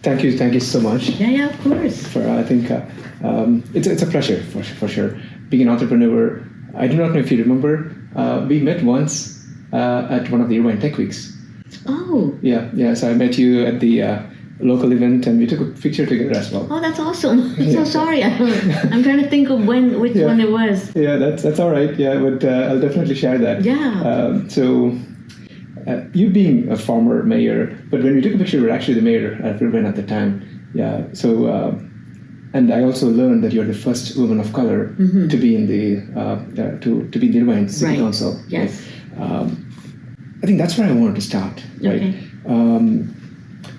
Thank you so much. Yeah, of course. I think it's a pleasure for sure. Being an entrepreneur, I do not know if you remember, we met once at one of the Irvine Tech Weeks. Oh. Yeah. So I met you at the local event, and we took a picture together as well. Oh, that's awesome. I'm so sorry. I'm trying to think of which one it was. Yeah, that's all right. Yeah, but I'll definitely share that. Yeah. You being a former mayor, but when we took a picture, you were actually the mayor at Irvine at the time. Yeah. So, and I also learned that you're the first woman of color to be in the to be in the Irvine City Council. Yes. Right? I think that's where I wanted to start. Right. Okay.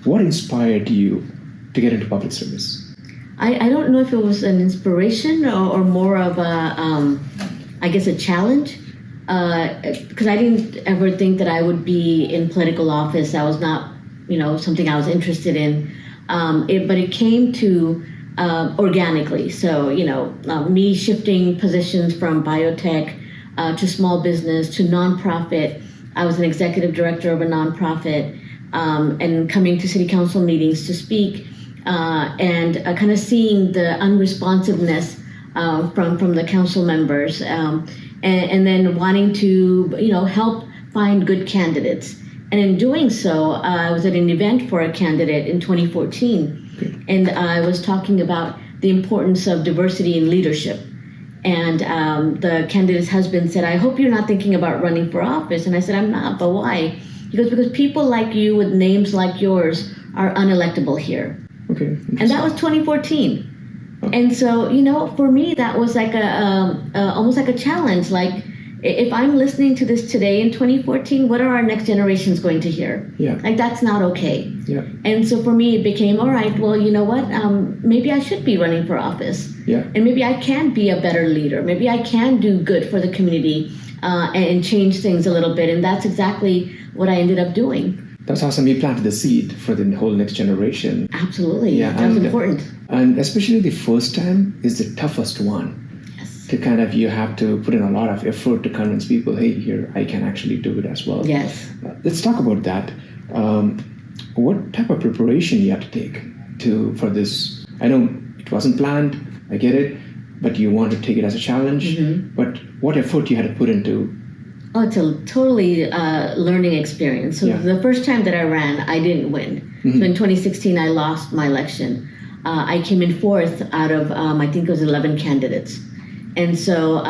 What inspired you to get into public service? I don't know if it was an inspiration or more of I guess a challenge. Because I didn't ever think that I would be in political office. That was not, something I was interested in. But it came to organically. So, me shifting positions from biotech to small business to nonprofit. I was an executive director of a nonprofit and coming to city council meetings to speak and kind of seeing the unresponsiveness from the council members. And then wanting to, help find good candidates. And in doing so, I was at an event for a candidate in 2014. And I was talking about the importance of diversity in leadership. And the candidate's husband said, I hope you're not thinking about running for office. And I said, I'm not, but why? He goes, because people like you with names like yours are unelectable here. Okay. And that was 2014. And so, for me, that was like almost like a challenge. Like, if I'm listening to this today in 2014, what are our next generations going to hear? Yeah. Like, that's not okay. Yeah. And so for me, it became, all right, well, you know what? Maybe I should be running for office. Yeah. And maybe I can be a better leader. Maybe I can do good for the community and change things a little bit. And that's exactly what I ended up doing. That's awesome. You planted the seed for the whole next generation. Absolutely. Yeah, that was important. And especially the first time is the toughest one. Yes. To kind of, you have to put in a lot of effort to convince people, hey, here, I can actually do it as well. Yes. Let's talk about that. What type of preparation you have to take for this? I know it wasn't planned, I get it, but you want to take it as a challenge. Mm-hmm. But what effort you had to put into? Oh, it's a totally learning experience. So the first time that I ran, I didn't win. Mm-hmm. So in 2016, I lost my election. I came in fourth out of, I think it was 11 candidates. And so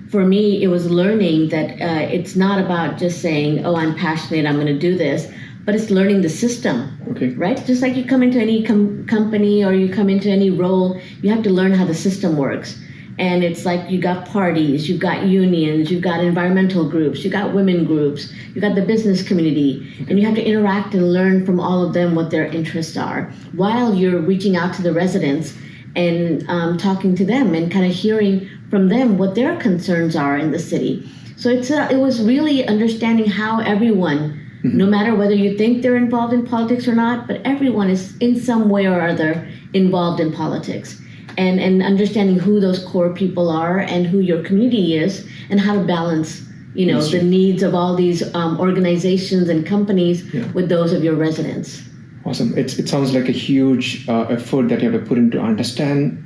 for me, it was learning that it's not about just saying, oh, I'm passionate, I'm going to do this, but it's learning the system, right? Just like you come into any company or you come into any role, you have to learn how the system works. And it's like you got parties, you've got unions, you've got environmental groups, you've got women groups, you've got the business community, and you have to interact and learn from all of them what their interests are while you're reaching out to the residents and talking to them and kind of hearing from them what their concerns are in the city. So it was really understanding how everyone, no matter whether you think they're involved in politics or not, but everyone is in some way or other involved in politics. And understanding who those core people are and who your community is and how to balance, the needs of all these organizations and companies with those of your residents. Awesome. It sounds like a huge effort that you have to put into understand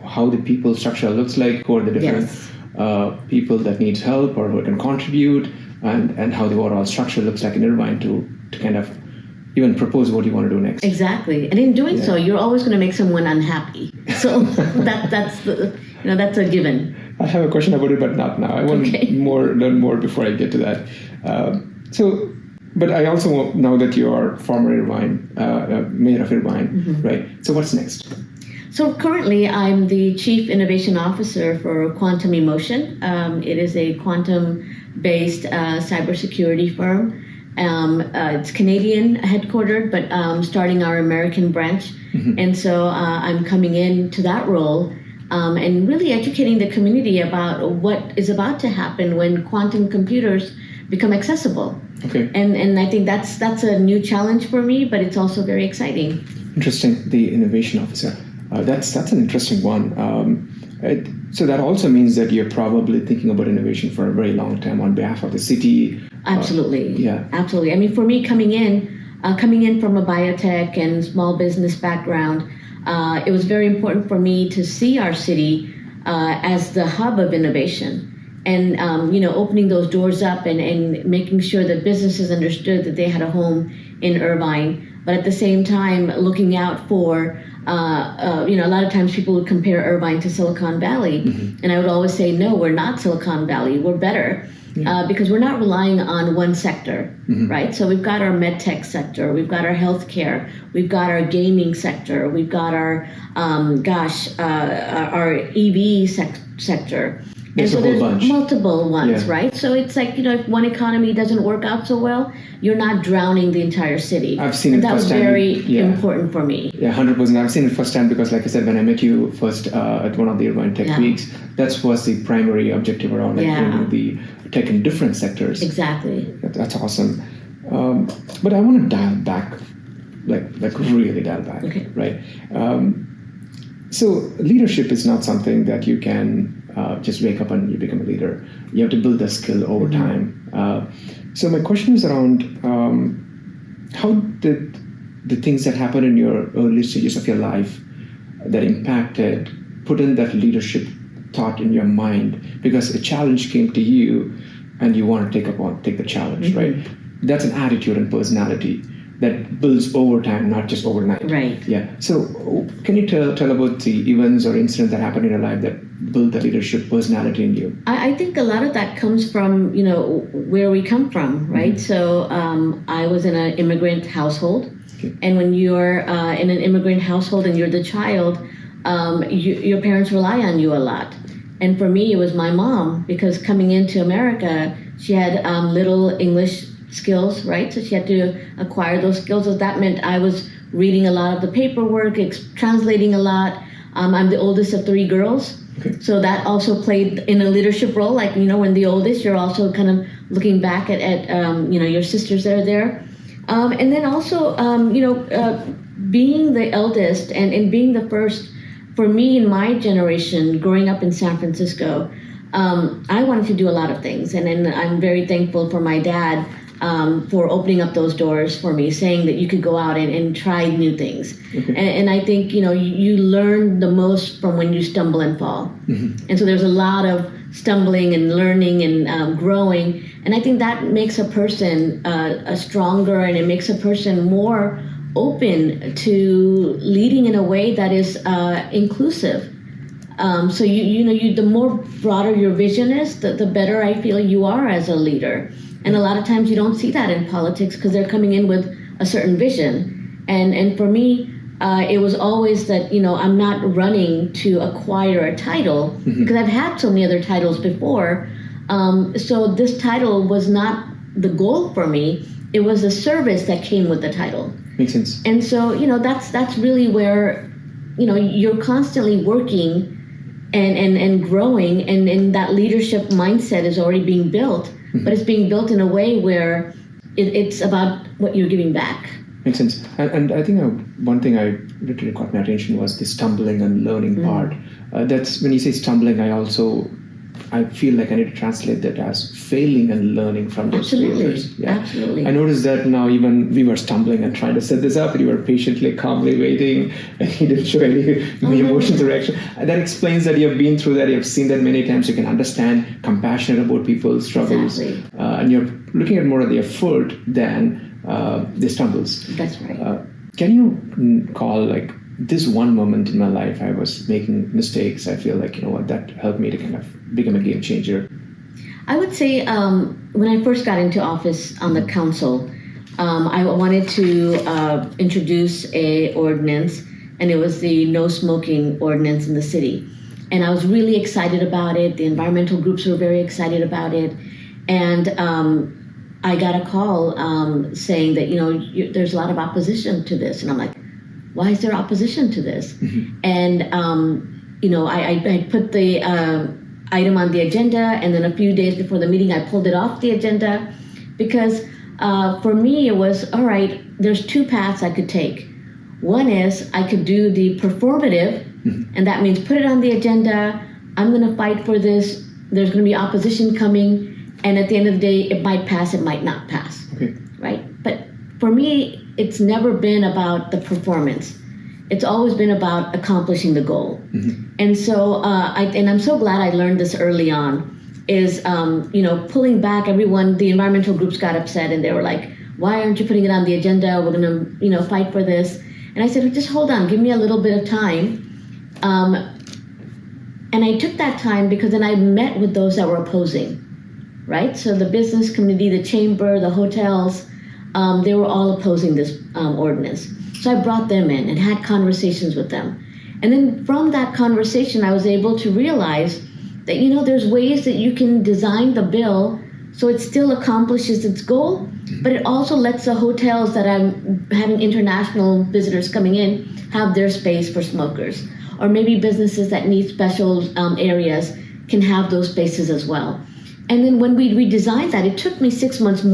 how the people structure looks like, who are the different people that needs help or who can contribute, and how the overall structure looks like in Irvine to kind of even propose what you want to do next. Exactly. And in doing so, you're always going to make someone to So that's a given. I have a question about it, but not now. I want to learn more before I get to that. But I also want, now that you are former Irvine, mayor of Irvine, right? So what's next? So currently, I'm the Chief Innovation Officer for Quantum Emotion. It is a quantum-based cybersecurity firm. It's Canadian-headquartered, but starting our American branch. And so I'm coming into that role and really educating the community about what is about to happen when quantum computers become accessible. Okay. And I think that's a new challenge for me, but it's also very exciting. Interesting. The innovation officer. That's an interesting one. So that also means that you're probably thinking about innovation for a very long time on behalf of the city. Absolutely. Yeah. Absolutely. I mean, for me coming in, coming in from a biotech and small business background, it was very important for me to see our city as the hub of innovation. And, opening those doors up and making sure that businesses understood that they had a home in Irvine, but at the same time looking out for, a lot of times people would compare Irvine to Silicon Valley. Mm-hmm. And I would always say, no, we're not Silicon Valley, we're better. Because we're not relying on one sector, mm-hmm. right? So we've got our medtech sector, we've got our healthcare, we've got our gaming sector, we've got our EV sector. There's and so a whole bunch. Multiple ones, right? So it's like, if one economy doesn't work out so well, you're not drowning the entire city. I've seen it firsthand. That was very important for me. Yeah, 100%. I've seen it firsthand because, like I said, when I met you first at one of the Irvine Tech Weeks, that was the primary objective around bringing the tech in different sectors. Exactly. That's awesome. But I want to dial back, like really dial back, right? So leadership is not something that you can just wake up and you become a leader. You have to build that skill over time. So my question is around how did the things that happened in your early stages of your life that impacted, put in that leadership thought in your mind, because a challenge came to you and you want to take the challenge, mm-hmm. right? That's an attitude and personality that builds over time, not just overnight. Right. Yeah. So can you tell about the events or incidents that happened in your life that built the leadership personality in you? I think a lot of that comes from, where we come from, right? Mm-hmm. So I was in an immigrant household. Okay. And when you're in an immigrant household and you're the child, your parents rely on you a lot. And for me, it was my mom, because coming into America, she had little English skills, right? So she had to acquire those skills. So that meant I was reading a lot of the paperwork, translating a lot. I'm the oldest of 3 girls. Okay. So that also played in a leadership role. Like, when the oldest, you're also kind of looking back at your sisters that are there. And then also, being the eldest and being the first, for me in my generation, growing up in San Francisco, I wanted to do a lot of things. And I'm very thankful for my dad for opening up those doors for me, saying that you could go out and try new things. Okay. And I think, you learn the most from when you stumble and fall. Mm-hmm. And so there's a lot of stumbling and learning and growing. And I think that makes a person stronger, and it makes a person more open to leading in a way that is inclusive. So the more broader your vision is, the better I feel you are as a leader. And a lot of times you don't see that in politics because they're coming in with a certain vision. And for me, it was always that, I'm not running to acquire a title, mm-hmm. because I've had so many other titles before. So this title was not the goal for me. It was the service that came with the title. Makes sense. And so, that's really where, you're constantly working and growing, and that leadership mindset is already being built, mm-hmm. but it's being built in a way where it's about what you're giving back. Makes sense. And I think one thing I literally caught my attention was the stumbling and learning mm-hmm. part. That's when you say stumbling, I feel like I need to translate that as failing and learning from those failures. Yeah. Absolutely. I noticed that now even we were stumbling and trying to set this up, and you were patiently, calmly waiting, and you didn't show any emotions or reaction. And that explains that you've been through that, you've seen that many times, you can understand, compassionate about people's struggles, exactly. And you're looking at more of the effort than the stumbles. That's right. Can you call this one moment in my life I was making mistakes, I feel like, that helped me to kind of become a game changer? I would say when I first got into office on the council, I wanted to introduce a ordinance, and it was the no smoking ordinance in the city. And I was really excited about it. The environmental groups were very excited about it. And I got a call saying that, there's a lot of opposition to this. And I'm like, why is there opposition to this? Mm-hmm. And, I put the item on the agenda, and then a few days before the meeting, I pulled it off the agenda because for me, it was, all right, there's 2 paths I could take. One is I could do the performative, mm-hmm. and that means put it on the agenda. I'm going to fight for this. There's going to be opposition coming. And at the end of the day, it might pass, it might not pass. Okay. Right? But for me, it's never been about the performance. It's always been about accomplishing the goal. And so, I'm so glad I learned this early on, is, pulling back everyone, the environmental groups got upset and they were like, why aren't you putting it on the agenda? We're gonna, fight for this. And I said, just hold on, give me a little bit of time. And I took that time because then I met with those that were opposing, right? So the business community, the chamber, the hotels, they were all opposing this ordinance. So I brought them in and had conversations with them. And then from that conversation, I was able to realize that, there's ways that you can design the bill so it still accomplishes its goal, but it also lets the hotels that I'm having international visitors coming in have their space for smokers. Or maybe businesses that need special areas can have those spaces as well. And then when we redesigned that, it took me 6 months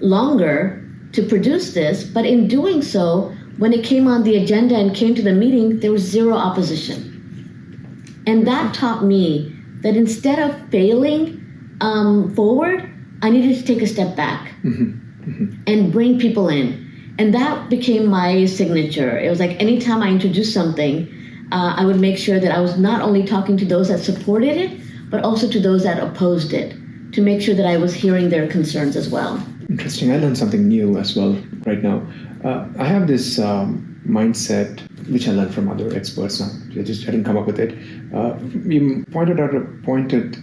longer to produce this, but in doing so, when it came on the agenda and came to the meeting, there was zero opposition. And that taught me that instead of failing forward, I needed to take a step back and bring people in. And that became my signature. It was like anytime I introduced something, I would make sure that I was not only talking to those that supported it, but also to those that opposed it, to make sure that I was hearing their concerns as well. Interesting. I learned something new as well right now. I have this mindset, which I learned from other experts. I didn't come up with it. You pointed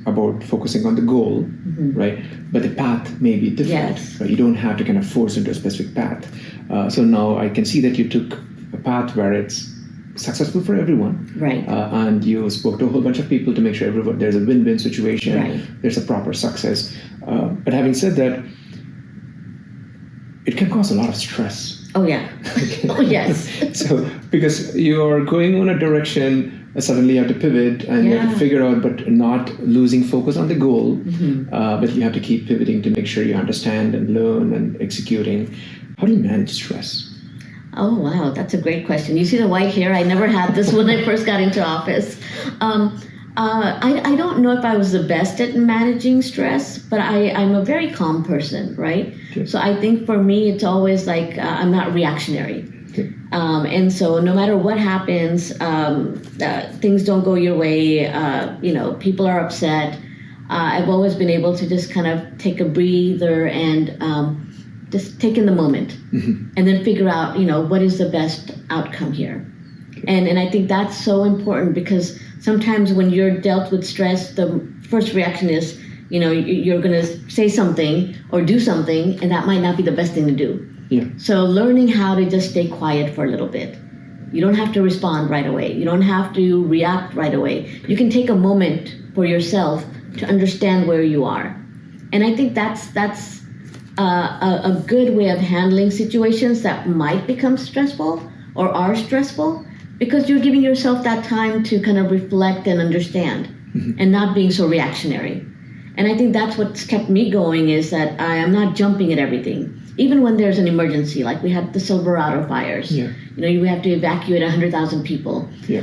about focusing on the goal, right? But the path may be different. Yes. Right? You don't have to kind of force into a specific path. So now I can see that you took a path where it's successful for everyone, right? And you spoke to a whole bunch of people to make sure there's a win-win situation, right. There's a proper success. But having said that, it can cause a lot of stress. Oh yeah. Oh yes. So because you're going on a direction, suddenly you have to pivot and you have to figure out, but not losing focus on the goal. But you have to keep pivoting to make sure you understand and learn and executing. How do you manage stress? Oh, wow. That's a great question. You see the white hair? I never had this when I first got into office. I don't know if I was the best at managing stress, but I'm a very calm person, right? Okay. So I think for me, it's always like I'm not reactionary. Okay. And so no matter what happens, things don't go your way, people are upset. I've always been able to just kind of take a breather and just take in the moment and then figure out, what is the best outcome here. And I think that's so important because sometimes when you're dealt with stress, the first reaction is, you're going to say something or do something, and that might not be the best thing to do. Yeah. So learning how to just stay quiet for a little bit. You don't have to respond right away. You don't have to react right away. You can take a moment for yourself to understand where you are. And I think that's a good way of handling situations that might become stressful or are stressful, because you're giving yourself that time to kind of reflect and understand and not being so reactionary. And I think that's what's kept me going, is that I am not jumping at everything. Even when there's an emergency, like we had the Silverado fires, you have to evacuate 100,000 people. Yeah.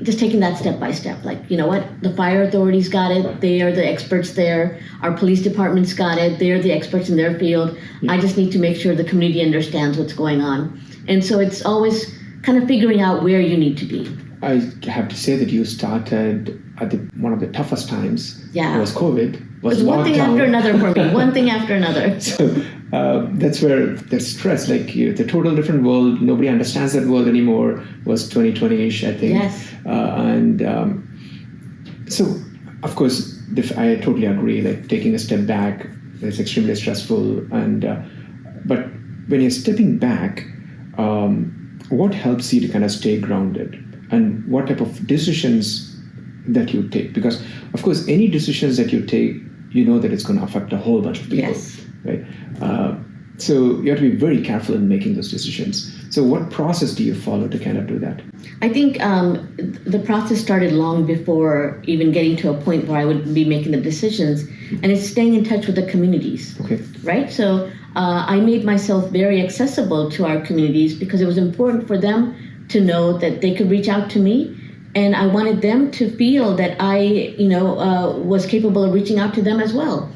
Just taking that step by step, like, the fire authorities got it. They are the experts there. Our police departments got it. They're the experts in their field. Yeah. I just need to make sure the community understands what's going on. And so it's always kind of figuring out where you need to be. I have to say that you started at one of the toughest times. Yeah. It was COVID. It was one thing after another for me. One thing after another. So that's where there's stress. Like the total different world. Nobody understands that world anymore. Was 2020-ish, I think. Yes. So, of course, I totally agree. Like taking a step back is extremely stressful. But when you're stepping back, what helps you to kind of stay grounded? And what type of decisions that you take? Because, of course, any decisions that you take, that it's going to affect a whole bunch of people. Yes. Right? So you have to be very careful in making those decisions. So what process do you follow to kind of do that? I think the process started long before even getting to a point where I would be making the decisions. And it's staying in touch with the communities. Okay. Right? So I made myself very accessible to our communities because it was important for them to know that they could reach out to me, and I wanted them to feel that I, was capable of reaching out to them as well.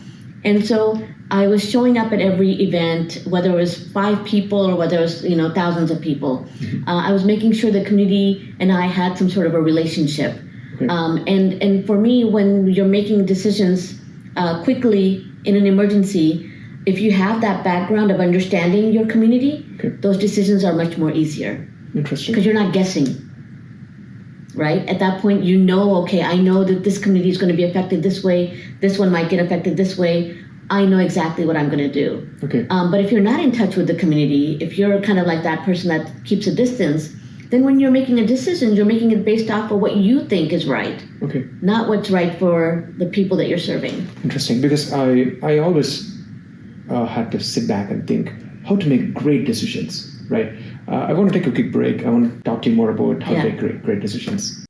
And so I was showing up at every event, whether it was 5 people or whether it was thousands of people. I was making sure the community and I had some sort of a relationship. Okay. And for me, when you're making decisions quickly in an emergency, if you have that background of understanding your community, those decisions are much more easier. Interesting. Because you're not guessing. Right? At that point, okay, I know that this community is going to be affected this way. This one might get affected this way. I know exactly what I'm going to do. Okay. But if you're not in touch with the community, if you're kind of like that person that keeps a distance, then when you're making a decision, you're making it based off of what you think is right. Okay. Not what's right for the people that you're serving. Interesting, because I always had to sit back and think how to make great decisions, right? I want to take a quick break. I want to talk to you more about how to make great decisions.